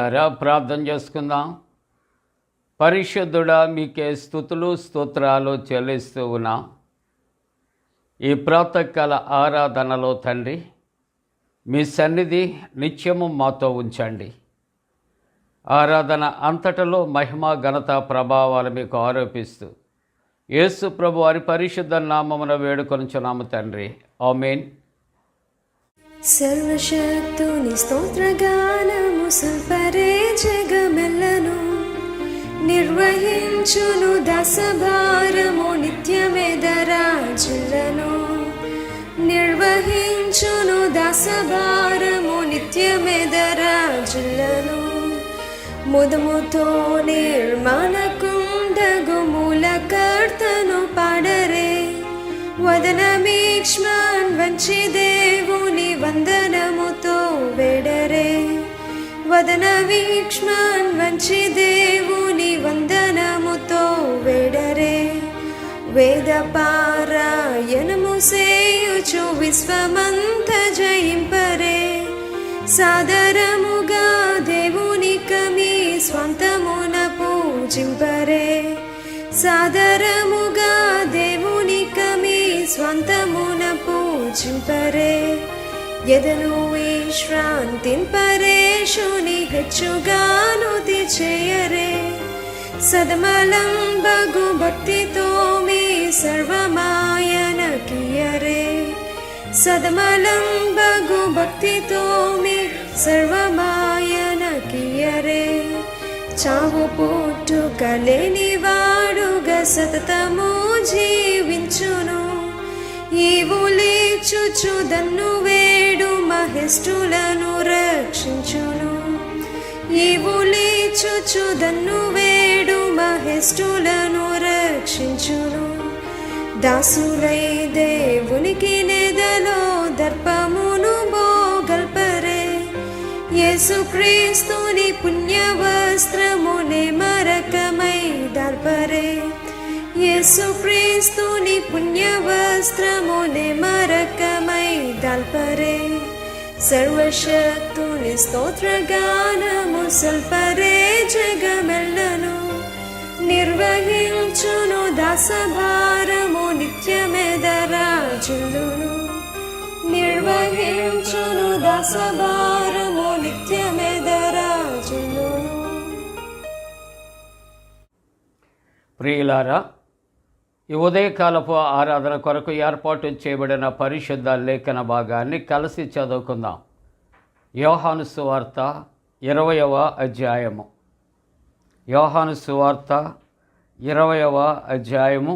ప్రియులారా, ప్రార్థన చేసుకుందాం. పరిశుద్ధుడా, మీకే స్తుతులు స్తోత్రాలు చెల్లిస్తూ ఉన్నాం. ఈ ప్రాతకాల ఆరాధనలో తండ్రి, మీ సన్నిధి నిత్యము మాతో ఉంచండి. ఆరాధన అంతటలో మహిమ ఘనత ప్రభావాలు మీకు ఆరోపిస్తూ యేసు ప్రభు వారి పరిశుద్ధ నామమున వేడుకొనుచున్నాము తండ్రి. ఆమేన్. సర్వశక్తుని స్తోత్రగానము సల్పరే జగమెల్లను నిర్వహించును దశభారము నిత్యమెదరాజులను నిర్వహించును దశభారము నిత్యమెదరాజులను ముదముతో నిర్మాణకుండగు మూలకర్తను పాడరే వదనమీక్ష్మాన్ వంచి దేవుని వందనముతో వేడరే వదనవీక్ష్మాన్ వంచి దేవుని వందనముతో వేడరే వేద పారాయణము సేయుచు విశ్వమంత జయింపరే సాదరముగా దేవునిక మీ స్వంతమున పూజింపరే సాదరముగా దేవునిక మీ స్వంతమున పూజింపరే ఎదను విశ్రాంతింపరేషుని హెచ్చుగానుతి చేయరే సదమలం బగు భక్తితో మీ సర్వమాయన కియరే సదమలం బగు భక్తితో మీ సర్వమాయన కియరే చావు పుట్టుక లేనివాడుగా సతతము జీవించును ఈవులిచుచు దన్ను వేడు మహేష్ఠులను రక్షించును ఈవులిచుచు దన్ను వేడు మహేష్ఠులను రక్షించును దాసులై దేవునికి నెదలో దర్పమును బోగల్పరే యేసుక్రీస్తుని పుణ్యవస్త్రమునే మరకమై దర్పరే యేసుక్రీస్తుని పుణ్యవస్త్రమునే మరకమై దల్పరే సర్వశక్తుని స్తోత్రగానము సల్పరే జగమెల్లను నిర్వహించును దాసభారము నిత్యమెదరాజులను నిర్వహించును దాసభారము నిత్యమెదరాజులను. ప్రియులారా, ఈ ఉదయకాలపు ఆరాధన కొరకు ఏర్పాటు చేయబడిన పరిశుద్ధ లేఖన భాగాన్ని కలిసి చదువుకుందాం. యోహాను సువార్త 20వ అధ్యాయము. యోహాను సువార్త 20వ అధ్యాయము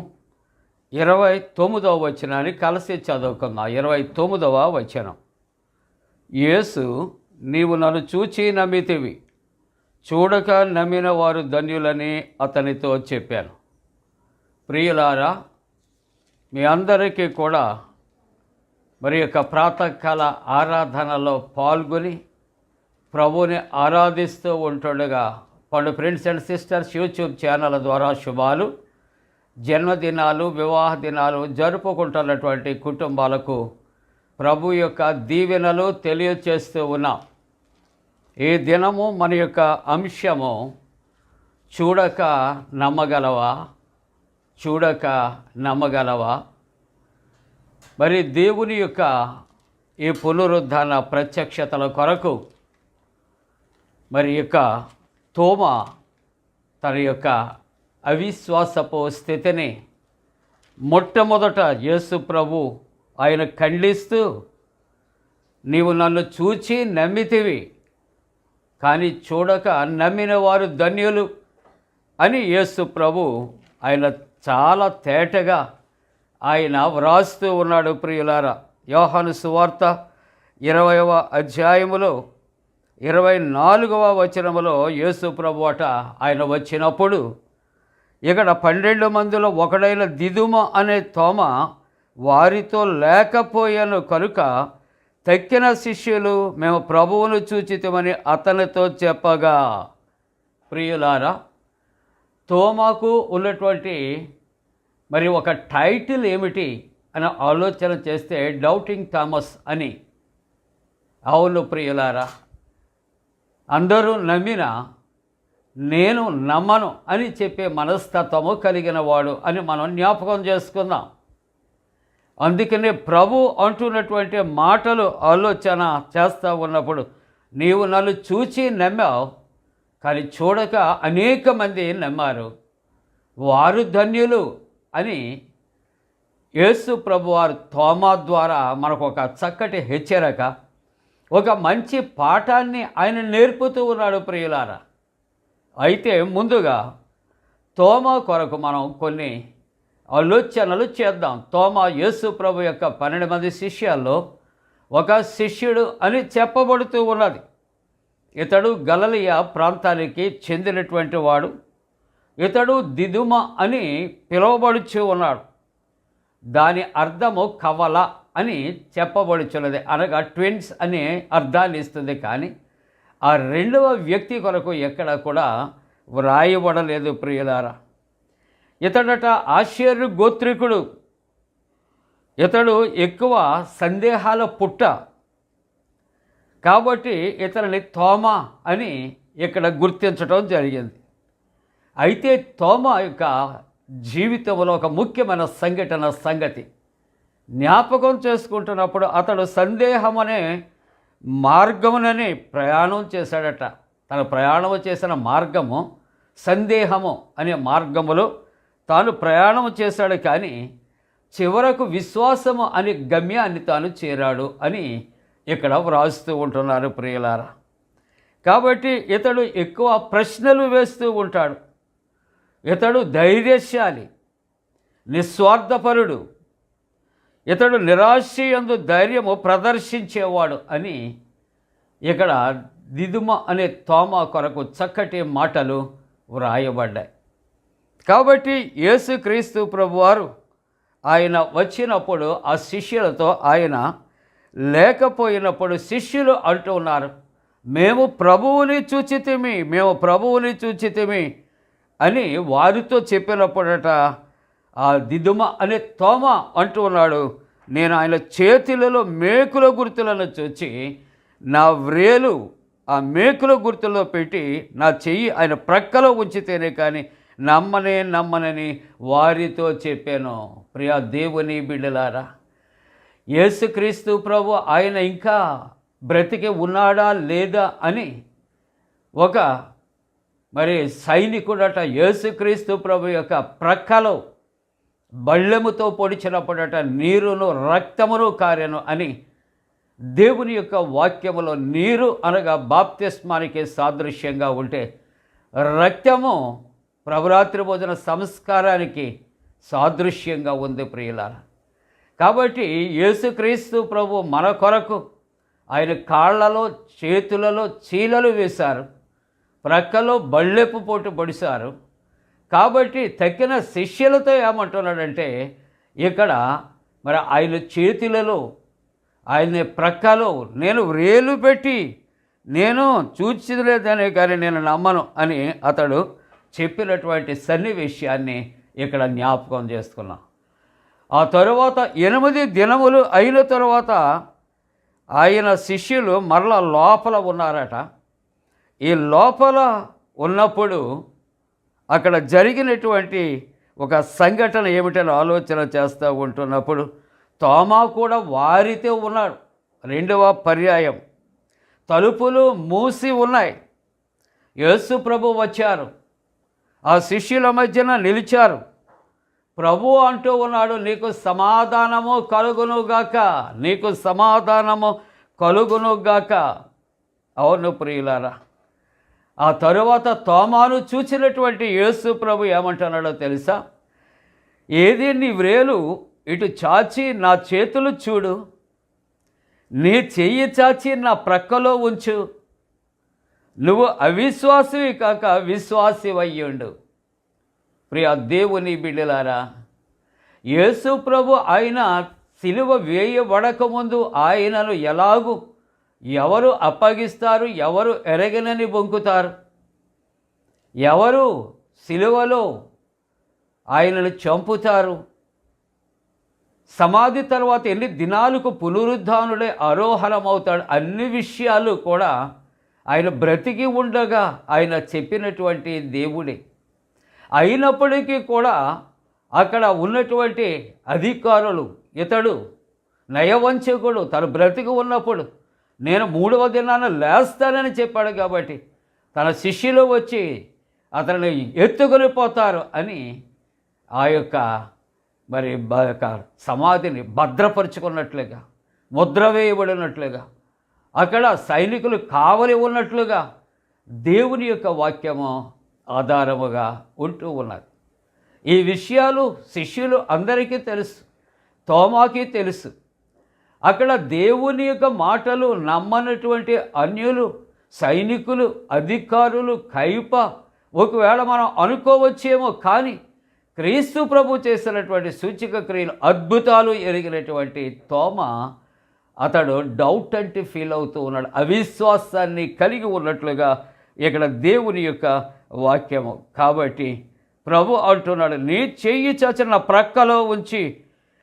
29వ వచనాన్ని కలిసి చదువుకుందాం. 29వ వచనం. యేసు, నీవు నన్ను చూచి నమ్మితివి, చూడక నమ్మిన వారు ధన్యులని అతనితో చెప్పాను. ప్రియులారా, మీ అందరికీ కూడా మరి యొక్క ప్రాతకాల ఆరాధనలో పాల్గొని ప్రభువుని ఆరాధిస్తూ ఉంటుండగా పండు friends and sisters YouTube channel ద్వారా శుభాలు, జన్మదినాలు, వివాహ దినాలు జరుపుకుంటున్నటువంటి కుటుంబాలకు ప్రభు యొక్క దీవెనలు తెలియచేస్తూ ఉన్నాం. ఈ దినము మన యొక్క అంశము చూడక నమ్మగలవా, చూడక నమ్మగలవా. మరి దేవుని యొక్క ఈ పునరుద్ధాన ప్రత్యక్షతల కొరకు మరి యొక్క తోమ తన యొక్క అవిశ్వాసపు స్థితిని మొట్టమొదట యేసు ప్రభు ఆయన ఖండిస్తూ, నీవు నన్ను చూచి నమ్మితివి, కానీ చూడక నమ్మిన వారు ధన్యులు అని యేసు ప్రభు ఆయన చాలా తేటగా ఆయన వ్రాస్తూ ఉన్నాడు. ప్రియులారా, యోహాను సువార్త 20వ అధ్యాయములో 24వ వచనములో యేసు ప్రభు అట ఆయన వచ్చినప్పుడు ఇక్కడ 12 మందిలో ఒకడైన దిదుమ అనే తోమ వారితో లేకపోయాను కనుక తక్కిన శిష్యులు మేము ప్రభువును చూచితమని అతనితో చెప్పగా. ప్రియులారా, తోమాకు ఉన్నటువంటి మరి ఒక టైటిల్ ఏమిటి అని ఆలోచన చేస్తే డౌటింగ్ థామస్ అని. అవును ప్రియులారా, అందరూ నమ్మినా నేను నమ్మను అని చెప్పే మనస్తత్వము కలిగిన వాడు అని మనం జ్ఞాపకం చేసుకుందాం. అందుకనే ప్రభు అంటున్నటువంటి మాటలు ఆలోచన చేస్తూ ఉన్నప్పుడు, నీవు నన్ను చూచి నమ్మావు, కానీ చూడక అనేక మంది నమ్మారు, వారు ధన్యులు అని యేసు ప్రభువారు తోమా ద్వారా మనకు ఒక చక్కటి హెచ్చరిక, ఒక మంచి పాఠాన్ని ఆయన నేర్పుతూ ఉన్నాడు ప్రియులారా. అయితే ముందుగా తోమా కొరకు మనం కొన్ని ఆలోచనలు చేద్దాం. తోమా యేసు ప్రభు యొక్క 12 మంది శిష్యుల్లో ఒక శిష్యుడు అని చెప్పబడుతూ ఉన్నది. ఇతడు గలిలయ ప్రాంతానికి చెందినటువంటి వాడు. ఇతడు దిదుమ అని పిలువబడుచు ఉన్నాడు. దాని అర్థము కవల అని చెప్పబడుచున్నది, అనగా ట్విన్స్ అనే అర్థాన్ని ఇస్తుంది. కానీ ఆ రెండవ వ్యక్తి కొరకు ఎక్కడ కూడా వ్రాయబడలేదు ప్రియులారా. ఇతడట ఆషేరు గోత్రికుడు. ఇతడు ఎక్కువ సందేహాల పుట్ట కాబట్టి ఇతనిని తోమా అని ఇక్కడ గుర్తించడం జరిగింది. అయితే తోమా యొక్క జీవితంలో ఒక ముఖ్యమైన సంగతి జ్ఞాపకం చేసుకుంటున్నప్పుడు, అతడు సందేహం అనే మార్గమునని ప్రయాణం చేశాడట. తను ప్రయాణం చేసిన మార్గము సందేహము అనే మార్గములో తాను ప్రయాణం చేశాడు. కానీ చివరకు విశ్వాసము అనే గమ్యాన్ని తాను చేరాడు అని ఇక్కడ వ్రాస్తూ ఉంటున్నారు ప్రియులారా. కాబట్టి ఇతడు ఎక్కువ ప్రశ్నలు వేస్తూ ఉంటాడు. ఇతడు ధైర్యశాలి, నిస్వార్థపరుడు. ఇతడు నిరాశయందు ధైర్యము ప్రదర్శించేవాడు అని ఇక్కడ దిదుమ అనే తోమా కొరకు చక్కటి మాటలు వ్రాయబడ్డాయి. కాబట్టి యేసుక్రీస్తు ప్రభువారు ఆయన వచ్చినప్పుడు ఆ శిష్యులతో ఆయన లేకపోయినప్పుడు శిష్యులు అంటూ ఉన్నారు, మేము ప్రభువుని చూచితిమి అని వారితో చెప్పినప్పుడట ఆ దిదుమ అనే తోమా అంటూ ఉన్నాడు, నేను ఆయన చేతులలో మేకుల గుర్తులను చూచి నా వ్రేలు ఆ మేకుల గుర్తులో పెట్టి నా చెయ్యి ఆయన ప్రక్కలో ఉంచితేనే కానీ నమ్మనని వారితో చెప్పాను. ప్రియా దేవుని బిడ్డలారా, యేసుక్రీస్తు ప్రభు ఆయన ఇంకా బ్రతికి ఉన్నాడా లేదా అని ఒక సైనికుడట యేసుక్రీస్తు ప్రభు యొక్క ప్రక్కలో బళ్ళెముతో పొడిచినప్పుడట నీరును రక్తమును కారెను అని దేవుని యొక్క వాక్యములో నీరు అనగా బాప్తిస్మానికి సాదృశ్యంగా ఉంటే, రక్తము ప్రభురాత్రి భోజన సంస్కారానికి సాదృశ్యంగా ఉంది ప్రియులారా. కాబట్టి యేసుక్రీస్తు ప్రభు మన కొరకు ఆయన కాళ్ళలో చేతులలో చీలలు వేశారు, ప్రక్కలో బళ్ళెపు పోటు పొడిశారు. కాబట్టి తక్కిన శిష్యులతో ఏమంటున్నాడంటే, ఇక్కడ ఆయన చేతులలో ఆయన ప్రక్కలో నేను వ్రేలు పెట్టి నేను చూచిలేదనే కానీ నేను నమ్మను అని అతడు చెప్పినటువంటి సన్నివేశాన్ని ఇక్కడ జ్ఞాపకం చేసుకున్నాం. ఆ తరువాత 8 దినములు అయిన తరువాత ఆయన శిష్యులు మరలా లోపల ఉన్నారట. ఈ లోపల ఉన్నప్పుడు అక్కడ జరిగినటువంటి ఒక సంఘటన ఏమిటని ఆలోచన చేస్తూ ఉంటున్నప్పుడు, తోమా కూడా వారితో ఉన్నాడు. 2వ పర్యాయం తలుపులు మూసి ఉన్నాయి. యేసు ప్రభు వచ్చారు, ఆ శిష్యుల మధ్యన నిలిచారు. ప్రభు అంటూ ఉన్నాడు, నీకు సమాధానము కలుగునుగాక, నీకు సమాధానము కలుగునుగాక. అవును ప్రియులారా, ఆ తరువాత తోమాను చూసినటువంటి యేసు ప్రభు ఏమంటున్నాడో తెలుసా? ఏది నీ వ్రేలు ఇటు చాచి నా చేతులు చూడు, నీ చెయ్యి చాచి నా ప్రక్కలో ఉంచు, నువ్వు అవిశ్వాసివి కాక విశ్వాసివయ్యుండు. ప్రియ దేవుని బిడ్డలారా, యేసు ప్రభు ఆయన సిలువ వేయబడకముందు ఆయనను ఎలాగూ ఎవరు అప్పగిస్తారు, ఎవరు ఎరగనని బొంకుతారు, ఎవరు సిలువలో ఆయనను చంపుతారు, సమాధి తర్వాత ఎన్ని దినాలకు పునరుద్ధానుడే ఆరోహణమవుతాడు, అన్ని విషయాలు కూడా ఆయన బ్రతికి ఉండగా ఆయన చెప్పినటువంటి దేవుడే. అయినప్పటికీ కూడా అక్కడ ఉన్నటువంటి అధికారులు, ఇతడు నయవంచకుడు, తను బ్రతికి ఉన్నప్పుడు నేను 3వ దినాన లేస్తానని చెప్పాడు కాబట్టి తన శిష్యులు వచ్చి అతన్ని ఎత్తుకొని పోతారు అని ఆ యొక్క సమాధిని భద్రపరుచుకున్నట్లుగా, ముద్ర వేయబడినట్లుగా, అక్కడ సైనికులు కావలి ఉన్నట్లుగా దేవుని యొక్క వాక్యము ఆధారముగా ఉంటూ ఉన్నది. ఈ విషయాలు శిష్యులు అందరికీ తెలుసు, తోమాకి తెలుసు. అక్కడ దేవుని యొక్క మాటలు నమ్మనటువంటి అన్యులు, సైనికులు, అధికారులు, కైప ఒకవేళ మనం అనుకోవచ్చేమో, కానీ క్రీస్తు ప్రభు చేసినటువంటి సూచక క్రియలు, అద్భుతాలు ఎరిగినటువంటి తోమ అతడు డౌట్ అంటే ఫీల్ అవుతూ ఉన్నాడు, అవిశ్వాసాన్ని కలిగి ఉన్నట్లుగా ఇక్కడ దేవుని యొక్క వాక్యము. కాబట్టి ప్రభు అంటున్నాడు, నీ చెయ్యి చాచి నా ప్రక్కలో ఉంచి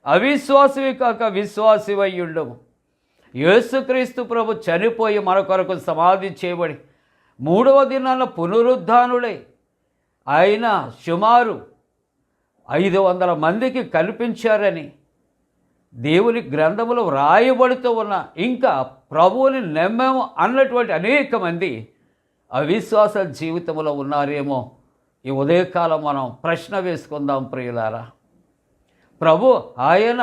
అవిశ్వాసివి కాక విశ్వాసివై ఉండము. యేసుక్రీస్తు ప్రభు చనిపోయి మన కొరకు సమాధి చేయబడి 3వ దినాన పునరుద్ధానుడై ఆయన సుమారు 500 మందికి కనిపించారని దేవుని గ్రంథములో వ్రాయబడుతూ ఉన్న, ఇంకా ప్రభువుని నమ్మాము అన్నటువంటి అనేక మంది అవిశ్వాస జీవితంలో ఉన్నారేమో. ఈ ఉదయకాలం మనం ప్రశ్న వేసుకుందాం ప్రియులారా. ప్రభు ఆయన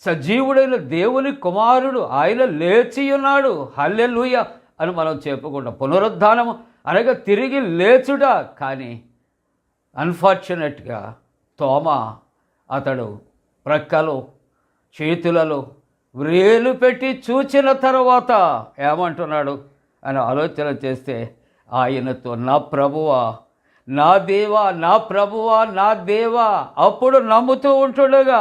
సజీవుడైన దేవుని కుమారుడు, ఆయన లేచి ఉన్నాడు, హల్లెలూయా అని మనం చెప్పుకుంటాం. పునరుద్ధానము అనగా తిరిగి లేచుట. కానీ అన్ఫార్చునేట్గా తోమ అతడు ప్రక్కలో చేతులలో వ్రేలు పెట్టి చూచిన తర్వాత ఏమంటున్నాడు అని ఆలోచన చేస్తే, ఆయనతో నా ప్రభువా, నా దేవా, నా ప్రభువా, నా దేవా. అప్పుడు నమ్ముతూ ఉంటుండగా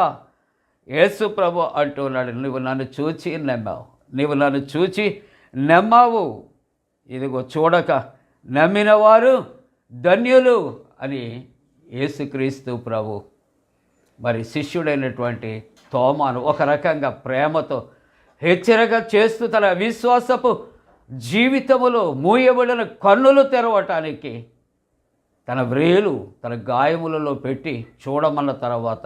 యేసు ప్రభు అంటున్నాడు, నువ్వు నన్ను చూచి నమ్మావు, నువ్వు నన్ను చూచి నమ్మావు, ఇదిగో చూడక నమ్మిన వారు ధన్యులు అని యేసుక్రీస్తు ప్రభు మరి శిష్యుడైనటువంటి తోమాను ఒక రకంగా ప్రేమతో హెచ్చరిక చేస్తూ తన విశ్వాసపు జీవితములో మూయబడిన కన్నులు తెరవటానికి తన వ్రేలు తన గాయములలో పెట్టి చూడమన్న తర్వాత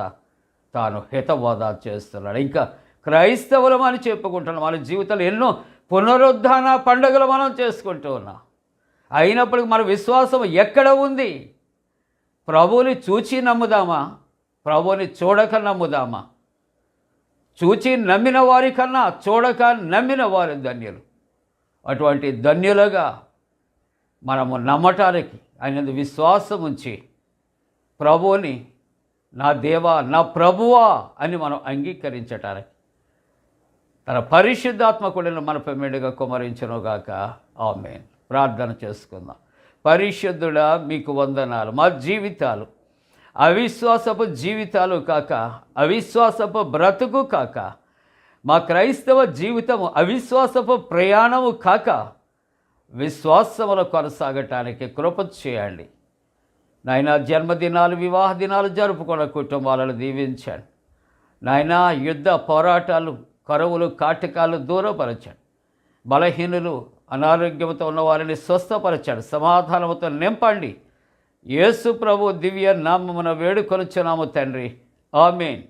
తాను హితబోధ చేస్తున్నాడు. ఇంకా క్రైస్తవులం అని చెప్పుకుంటున్నాం. మన జీవితంలో ఎన్నో పునరుద్ధాన పండుగలు మనం చేసుకుంటూ ఉన్నాం. అయినప్పటికీ మన విశ్వాసం ఎక్కడ ఉంది? ప్రభువుని చూచి నమ్ముదామా? ప్రభువుని చూడక నమ్ముదామా? చూచి నమ్మిన వారి కన్నా చూడక నమ్మిన వారి ధన్యులు. అటువంటి ధన్యులుగా మనము నమ్మటానికి ఆయన విశ్వాసం ఉంచి ప్రభువుని నా దేవా, నా ప్రభువా అని మనం అంగీకరించటానికి తన పరిశుద్ధాత్మకుడిని మన పెమ్మిడిగా కుమరించునుగాక. ఆమేన్. ప్రార్థన చేసుకుందాం. పరిశుద్ధుడా, మీకు వందనాలు. మా జీవితాలు అవిశ్వాసపు జీవితాలు కాక, అవిశ్వాసపు బ్రతుకు కాక, మా క్రైస్తవ జీవితము అవిశ్వాసపు ప్రయాణము కాక విశ్వాసములో కొనసాగటానికి కృప చేయండి నాయన. జన్మదినాలు, వివాహ దినాలు జరుపుకున్న కుటుంబాలను దీవించండి నాయన. యుద్ధ పోరాటాలు, కరువులు, కాటకాలు దూరపరచండి. బలహీనులు, అనారోగ్యంతో ఉన్న వారిని స్వస్థపరచండి, సమాధానముతో నింపండి. యేసు ప్రభు దివ్య నామమున వేడుకొనుచున్నాము తండ్రి. ఆమేన్.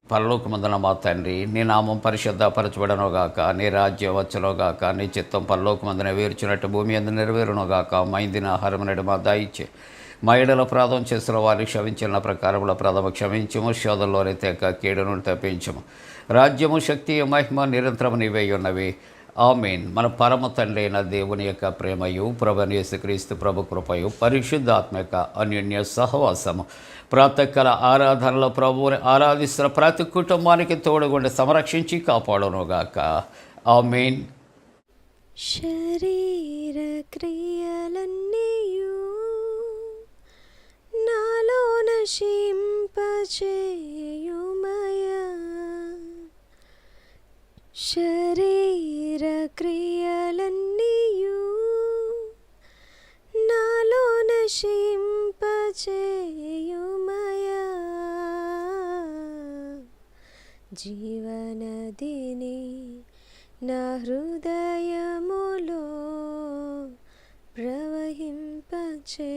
పరలోకమందున మా తండ్రి, నీ నామం పరిశుద్ధపరచబడనుగాక, నీ రాజ్యం వచ్చునుగాక, నీ చిత్తం పరలోకమందున వేర్చున్నట్టు భూమి అందు నెరవేరునుగాక. మా ఇందిన ఆహారం నేడు మా దయచే, మా ఎడల అపరాధం చేసిన వారిని క్షమించిన ప్రకారముల అపరాధము క్షమించము, శోధనలోనే తెక కీడును తప్పించము. రాజ్యము, శక్తి, మహిమ నిరంతరము నీవే ఉన్నవి. ఆమేన్. మన పరమ తండ్రి అయిన దేవుని యొక్క ప్రేమయు, ప్రభువైన యేసుక్రీస్తు ప్రభు కృపయు, పరిశుద్ధాత్మక అన్యోన్య సహవాసము ప్రాతకాల ఆరాధనలో ప్రభువుని ఆరాధిస్తున్న ప్రతి కుటుంబానికి తోడుగుండి సంరక్షించి కాపాడునుగాక. ఆమేన్. శరీర క్రియలన్నీయు నాలో నశింపచేయుమయా, శరీర క్రియలన్నీయు నాలో నశింపచేయుమయా, జీవనదిని నా హృదయములో చే